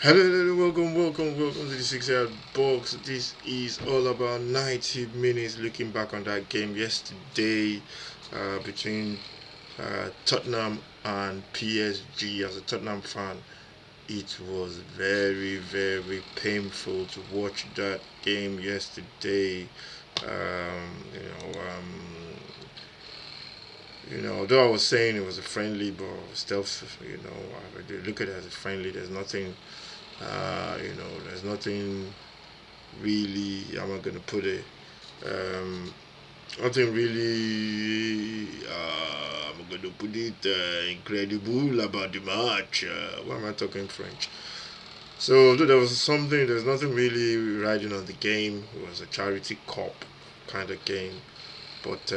Hello, welcome to the 6 yard box. This is all about 90 minutes looking back on that game yesterday between Tottenham and PSG. As a Tottenham fan, it was very painful to watch that game yesterday. Um, you know, um, although I was saying it was a friendly, but still, I do look at it as a friendly. There's nothing really. I'm not gonna put it. Um, Nothing really. I'm gonna put it incredible about the match. Why am I talking French? So there was something. There's nothing really riding on the game. It was a charity cup kind of game. But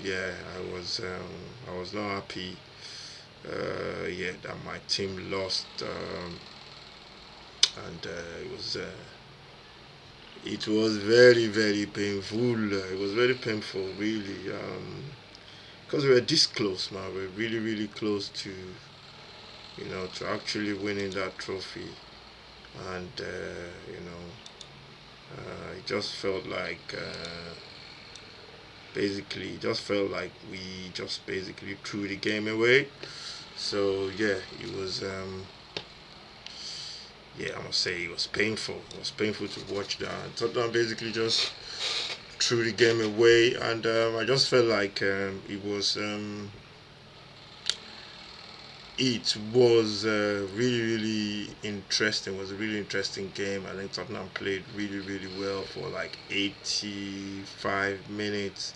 yeah, I was not happy. Yeah, that my team lost, and it was very painful. It was very painful, really, because we were this close, man. We are really close to to actually winning that trophy, and it just felt like. Basically, it just felt like we just basically threw the game away. So yeah, it was yeah, I must say it was painful. It was painful to watch that. Tottenham basically just threw the game away, and I just felt like it was really interesting. It was a really interesting game. I think Tottenham played really well for like 85 minutes.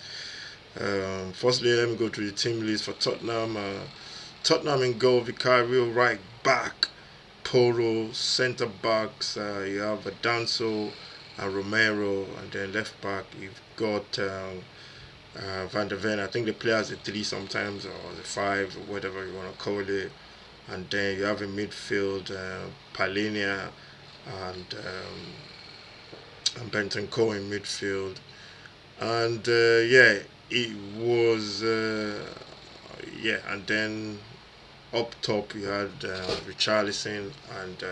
Firstly, let me go through the team list for Tottenham. Tottenham in goal, Vicario right back, Poro centre backs. You have Danso and Romero, and then left back you've got Van der Ven. I think they play as a three sometimes, or the five, or whatever you want to call it. And then you have in midfield Palinia and Benton Cole in midfield. And yeah, it was yeah. And then up top you had Richarlison and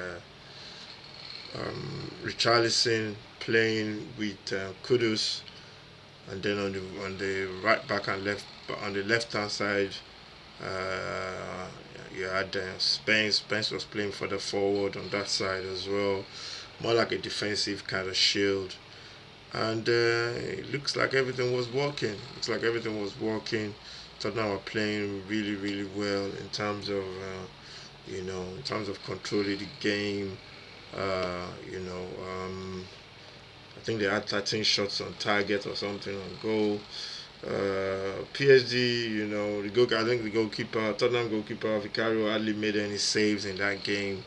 Richarlison playing with Kudus, and then on the right back and left on the left hand side, uh, you had Spence. Spence was playing further forward on that side as well, more like a defensive kind of shield. And it looks like everything was working. Looks like everything was working. Tottenham were playing really well in terms of in terms of controlling the game. Uh, you know, um, I think they had 13 shots on target or something on goal. PSG, I think the goalkeeper, Tottenham goalkeeper Vicario hardly made any saves in that game.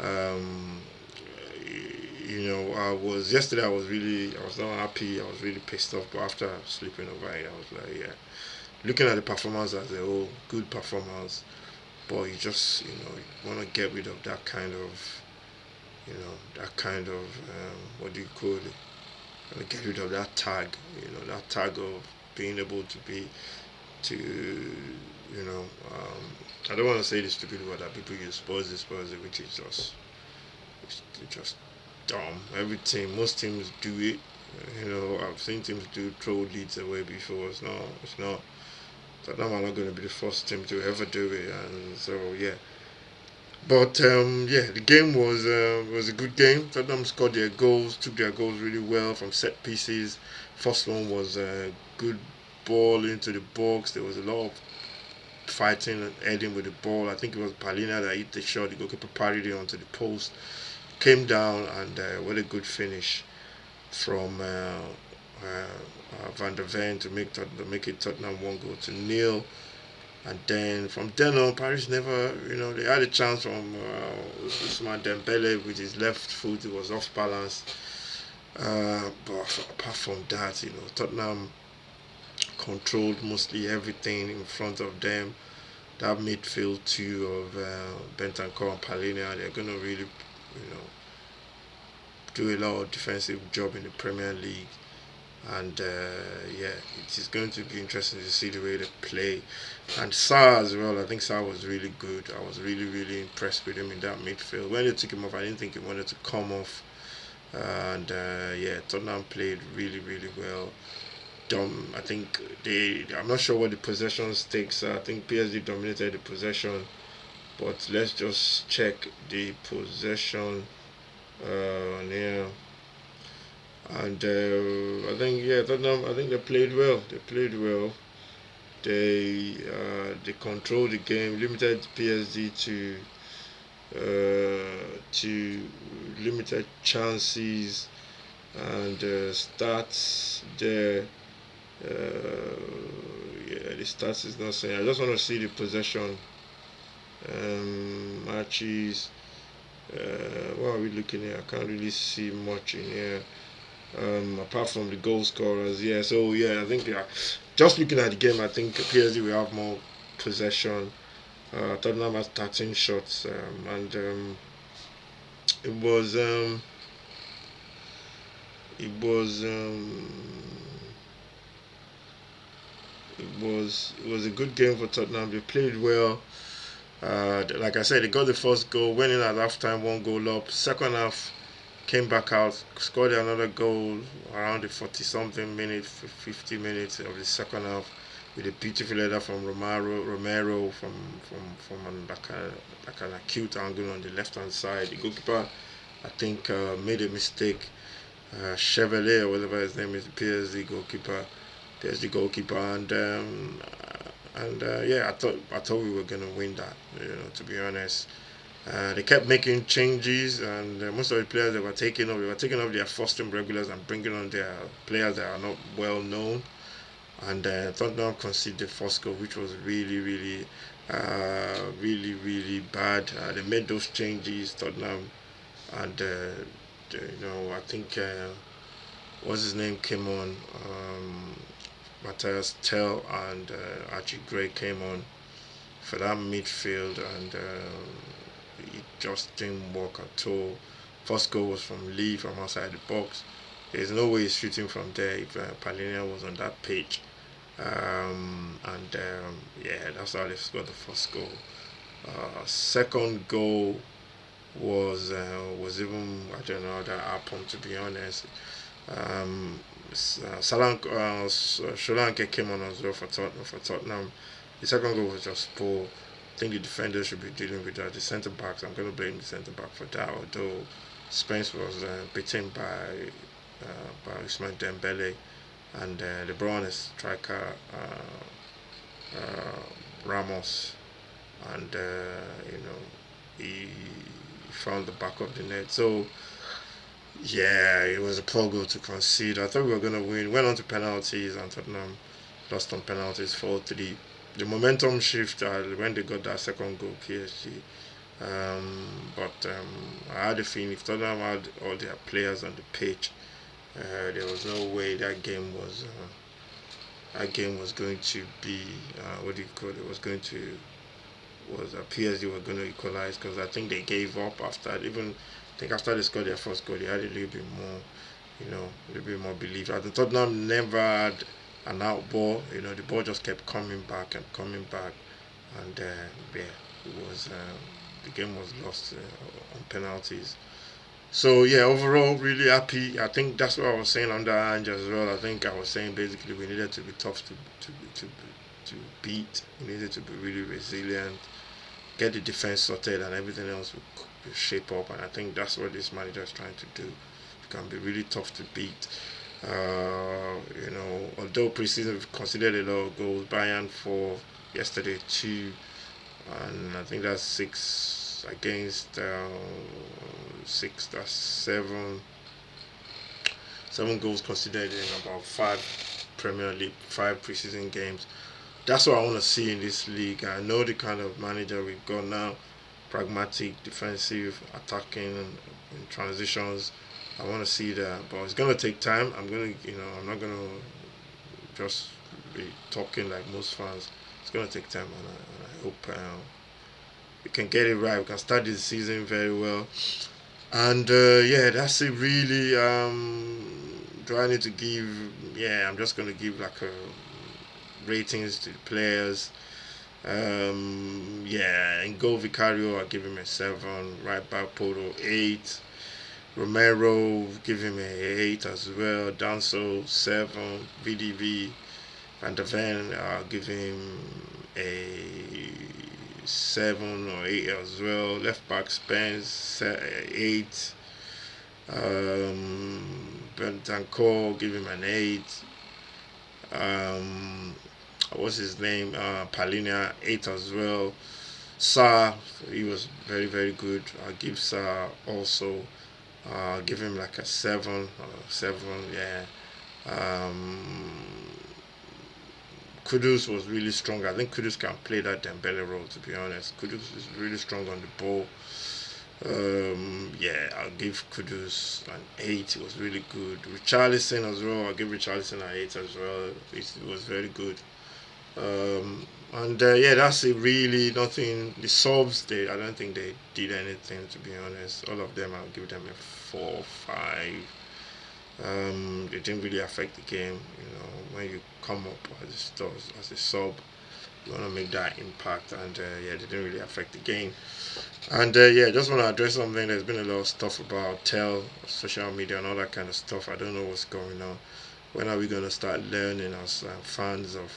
Um, I was yesterday. I was not happy. I was really pissed off. But after sleeping over it, I was like, yeah. Looking at the performance as a whole, good performance. But you just, you want to get rid of that kind of, what do you call it? Get rid of that tag, that tag of being able to be to, you know, I don't want to say this stupid word that people use, Spurs, which is it's just dumb. Every team, most teams do it. I've seen teams do throw leads away before. It's not. Tottenham are not going to be the first team to ever do it, and so yeah. But yeah, the game was a good game. Tottenham scored their goals, took their goals really well from set pieces. First one was a good ball into the box. There was a lot of fighting and heading with the ball. I think it was Palina that hit the shot. The goalkeeper parried it onto the post, came down, and what a good finish from Van der Ven to make it Tottenham 1-0. And then from then on, Paris never, they had a chance from Ousmane Dembele with his left foot. It was off balance. But apart from that, Tottenham controlled mostly everything in front of them. That midfield two of Bentancur and Palhinha, they're going to really, do a lot of defensive job in the Premier League. and yeah, it is going to be interesting to see the way they play. And Sa as well. I think Sa was really good. I was really impressed with him in that midfield. When they took him off, I didn't think he wanted to come off. And yeah, Tottenham played really well. I think they. I'm not sure what the possession stakes are. I think PSG dominated the possession, but let's just check the possession. Yeah, and I think yeah, Tottenham. I think they played well. They played well. They controlled the game, limited PSG to limited chances, and stats there. Yeah, the stats is not saying. I just want to see the possession matches. What are we looking at? I can't really see much in here. Apart from the goal scorers, yeah. So yeah, I think yeah. Just looking at the game, I think PSG will have more possession. Tottenham has 13 shots, and it was um, it was it was a good game for Tottenham. They played well. Like I said, they got the first goal, went in at halftime, one goal up. Second half, came back out, scored another goal around the 40 something minutes, 50 minutes of the second half with a beautiful header from Romero from like an acute angle on the left hand side. The goalkeeper, I think, made a mistake. Chevalier, or whatever his name is, the PSG goalkeeper, and yeah, I thought we were gonna win that. To be honest. They kept making changes, and most of the players they were taking off their first team regulars and bringing on their players that are not well known. And Tottenham conceded the first goal, which was really bad. They made those changes, Tottenham, and I think what's his name came on. Matthias Tell and Archie Gray came on for that midfield, and it just didn't work at all. First goal was from Lee from outside the box. There's no way he's shooting from there if Palhinha was on that pitch. And yeah, that's how they scored the first goal. Second goal was even, I don't know how that happened, to be honest. Um, Solanke came on as well for Tottenham. The second goal was just poor. I think the defenders should be dealing with that. The centre backs, I'm going to blame the centre back for that. Although Spence was beaten by Ousmane Dembele, and the brought striker Ramos, and he found the back of the net. So yeah, it was a poor goal to concede. I thought we were going to win. Went on to penalties, and Tottenham lost on penalties 4-3. The momentum shift when they got that second goal, PSG. But I had a feeling if Tottenham had all their players on the pitch, there was no way that game was going to be what do you call it? Was going to was PSG were going to equalize, because I think they gave up after even. I think after they scored their first goal, they had a little bit more, a little bit more belief. I think Tottenham never had an out ball. The ball just kept coming back and coming back, and yeah, the game was lost on penalties. So yeah, overall, really happy. I think that's what I was saying under Ange as well. I think I was saying basically we needed to be tough to beat. We needed to be really resilient, get the defense sorted, and everything else will shape up. And I think that's what this manager is trying to do. It can be really tough to beat. Although preseason we've considered a lot of goals, Bayern 4, yesterday 2, and I think that's 6 against 6. That's 7 goals considered in about 5 preseason games. That's what I want to see in this league. I know the kind of manager we've got now: pragmatic, defensive, attacking, in transitions. I want to see that, but it's gonna take time. I'm not gonna just be talking like most fans. It's gonna take time, and I hope we can get it right. We can start this season very well. And yeah, that's it really. do I need to give? Yeah, I'm just gonna give like a ratings to the players. Yeah, and Go Vicario, I'll give him a 7. Right back Poto 8. Romero, give him a 8 as well. Danso 7. VDV Van der Ven, I'll give him a 7 or 8 as well. Left back Spence 8. Bentancur, give him an 8. Um, what's his name? Palina 8 as well. Sa, he was very very good. I'll give Sa also. Give him like a 7. 7, yeah. Um, Kudus was really strong. I think Kudus can play that Dembele role. To be honest, Kudus is really strong on the ball. Yeah, I'll give Kudus an 8. It was really good. Richarlison as well. I'll give Richarlison an 8 as well. It was very good. And yeah, that's it. Really, nothing. The subs, I don't think they did anything. To be honest, all of them, I'll give them a 4, 5. They didn't really affect the game. When you come up as a sub, you want to make that impact, and yeah, they didn't really affect the game. And yeah, just want to address something. There's been a lot of stuff about social media, and all that kind of stuff. I don't know what's going on. When are we going to start learning as fans of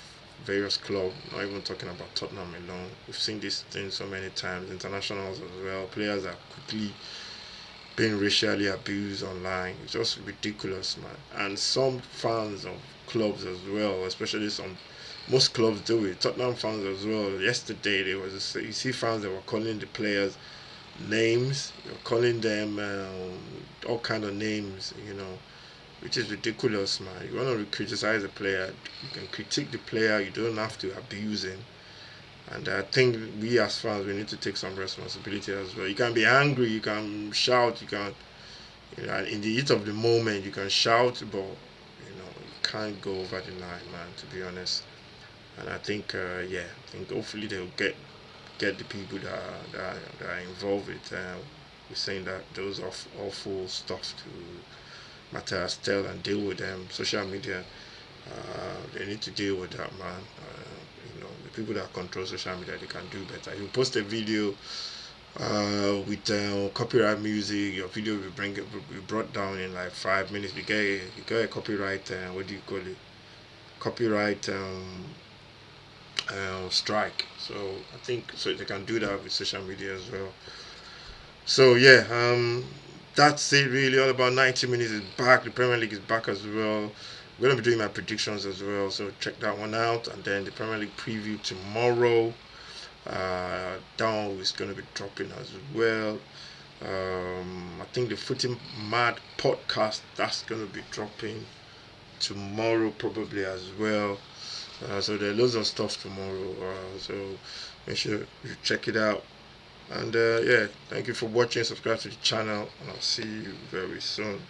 various clubs? Not even talking about Tottenham alone. We've seen this thing so many times. Internationals as well. Players are quickly being racially abused online. It's just ridiculous, man. And some fans of clubs as well, especially most clubs do it. Tottenham fans as well. Yesterday there was you see fans that were calling the players names, calling them all kind of names, which is ridiculous, man. You want to criticize a player, you can critique the player. You don't have to abuse him. And I think we as fans, we need to take some responsibility as well. You can be angry, you can shout, in the heat of the moment, you can shout, but you can't go over the line, man. To be honest, and I think, yeah, I think hopefully they'll get the people that are involved with saying that those awful stuff to Matthias Tell and deal with them. Social media, they need to deal with that, man. The people that control social media, they can do better. You post a video with copyright music, your video will be brought down in like 5 minutes. You get a copyright. What do you call it? Copyright strike. So I think so they can do that with social media as well. So yeah, that's it really. All about 90 minutes is back. The Premier League is back as well. I'm gonna be doing my predictions as well, so check that one out. And then the Premier League preview tomorrow. Down is gonna be dropping as well. I think the Footy Mad podcast that's gonna be dropping tomorrow probably as well. So there are loads of stuff tomorrow. So make sure you check it out. And yeah, thank you for watching. Subscribe to the channel, and I'll see you very soon.